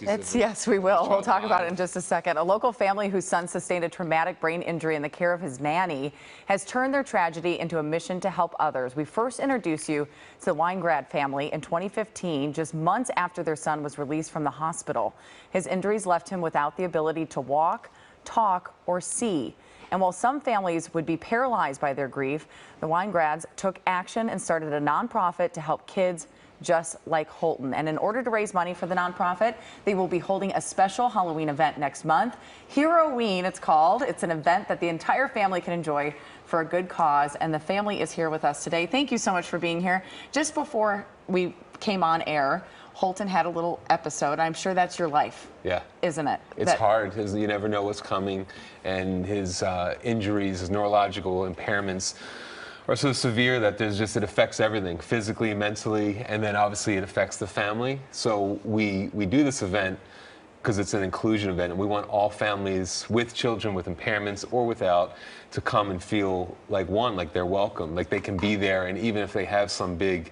Yes, we will. We'll talk about it in just a second. A local family whose son sustained a traumatic brain injury in the care of his nanny has turned their tragedy into a mission to help others. We first introduced you to the Weingrad family in 2015, just months after their son was released from the hospital. His injuries left him without the ability to walk, talk, or see. And while some families would be paralyzed by their grief, the Weingrads took action and started a nonprofit to help kids just like Holton. And in order to raise money for the nonprofit, they will be holding a special Halloween event next month. Hero-ween, it's called. It's an event that the entire family can enjoy for a good cause. And the family is here with us today. Thank you so much for being here. Just before we came on air, Holton had a little episode. I'm sure that's your life. Yeah. Isn't it? It's hard. You never know what's coming. And his injuries, his neurological impairments are so severe that it affects everything, physically, mentally, and then obviously it affects the family. So we do this event because it's an inclusion event, and we want all families with children with impairments or without to come and feel like they're welcome, like they can be there, and even if they have some big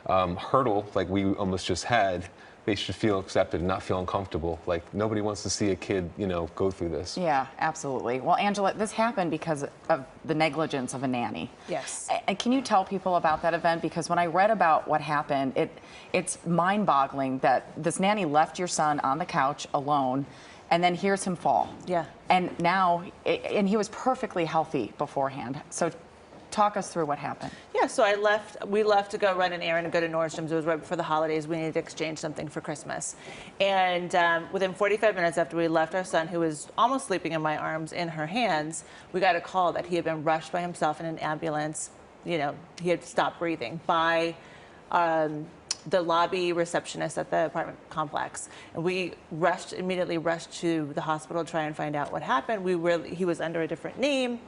hurdle like we almost just had, they should feel accepted and not feel uncomfortable. Like nobody wants to see a kid, go through this. Yeah, absolutely. Well, Angela, this happened because of the negligence of a nanny. Yes. And can you tell people about that event? Because when I read about what happened, it's mind-boggling that this nanny left your son on the couch alone, and then hears him fall. Yeah. And now, and he was perfectly healthy beforehand. So talk us through what happened. Yeah, so we left to go run an errand and go to Nordstrom's. It was right before the holidays. We needed to exchange something for Christmas. And within 45 minutes after we left our son, who was almost sleeping in my arms, in her hands, we got a call that he had been rushed by himself in an ambulance. He had stopped breathing by the lobby receptionist at the apartment complex. And we immediately rushed to the hospital to try and find out what happened. He was under a different name.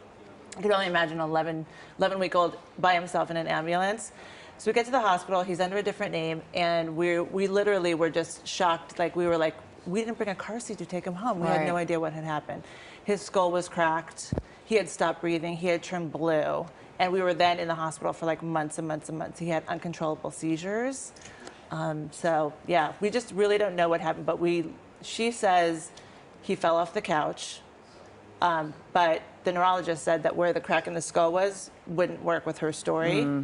I could only imagine an 11-week-old by himself in an ambulance. So we get to the hospital, he's under a different name, and we literally were just shocked. We didn't bring a car seat to take him home. We had no idea what had happened. His skull was cracked, he had stopped breathing, he had turned blue, and we were then in the hospital for months and months and months. He had uncontrollable seizures. So yeah, we just really don't know what happened, but she says he fell off the couch. But the neurologist said that where the crack in the skull wouldn't work with her story.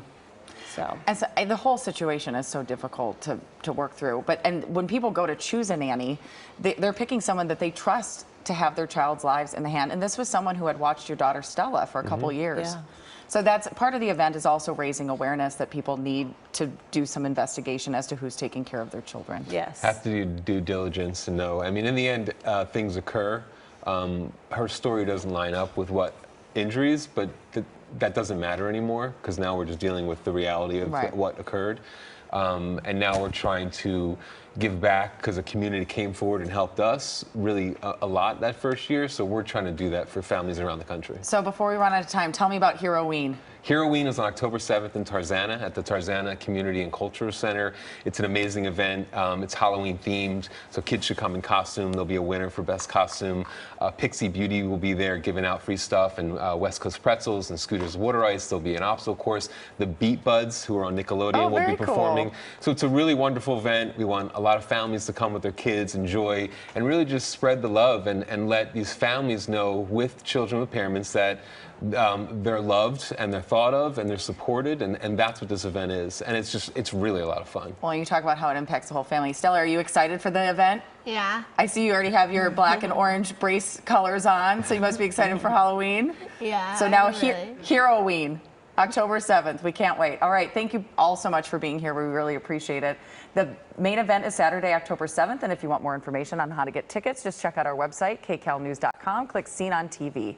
So the whole situation is so difficult to work through. And when people go to choose a nanny, they're picking someone that they trust to have their child's lives in the hand. And this was someone who had watched your daughter Stella for a couple years. Yeah. So that's part of the event, is also raising awareness that people need to do some investigation as to who's taking care of their children. Yes. Have to do due diligence and know. I mean, in the end, things occur. Her story doesn't line up with what injuries, but that doesn't matter anymore, because now we're just dealing with the reality of what occurred. And now we're trying to give back, because the community came forward and helped us really a lot that first year. So we're trying to do that for families around the country. So before we run out of time, tell me about Hero-ween. Hero-ween is on October 7th in Tarzana at the Tarzana Community and Cultural Center. It's an amazing event. It's Halloween themed, so kids should come in costume. There'll be a winner for best costume. Pixie Beauty will be there giving out free stuff, and West Coast Pretzels and Scooter's Water Ice. There'll be an obstacle course. The Beat Buds, who are on Nickelodeon, will be performing. Cool. So it's a really wonderful event. We want a lot of families to come with their kids, enjoy, and really just spread the love and let these families know with children with impairments that they're loved and they're thought of and they're supported, and that's what this event is. And it's really a lot of fun. Well, you talk about how it impacts the whole family. Stella, are you excited for the event? Yeah. I see you already have your black and orange brace colors on, so you must be excited for Halloween. Yeah. So now really. Hero-ween, October 7th. We can't wait. All right, thank you all so much for being here. We really appreciate it. The main event is Saturday, October 7th, and if you want more information on how to get tickets, just check out our website, kcalnews.com. Click Seen on TV.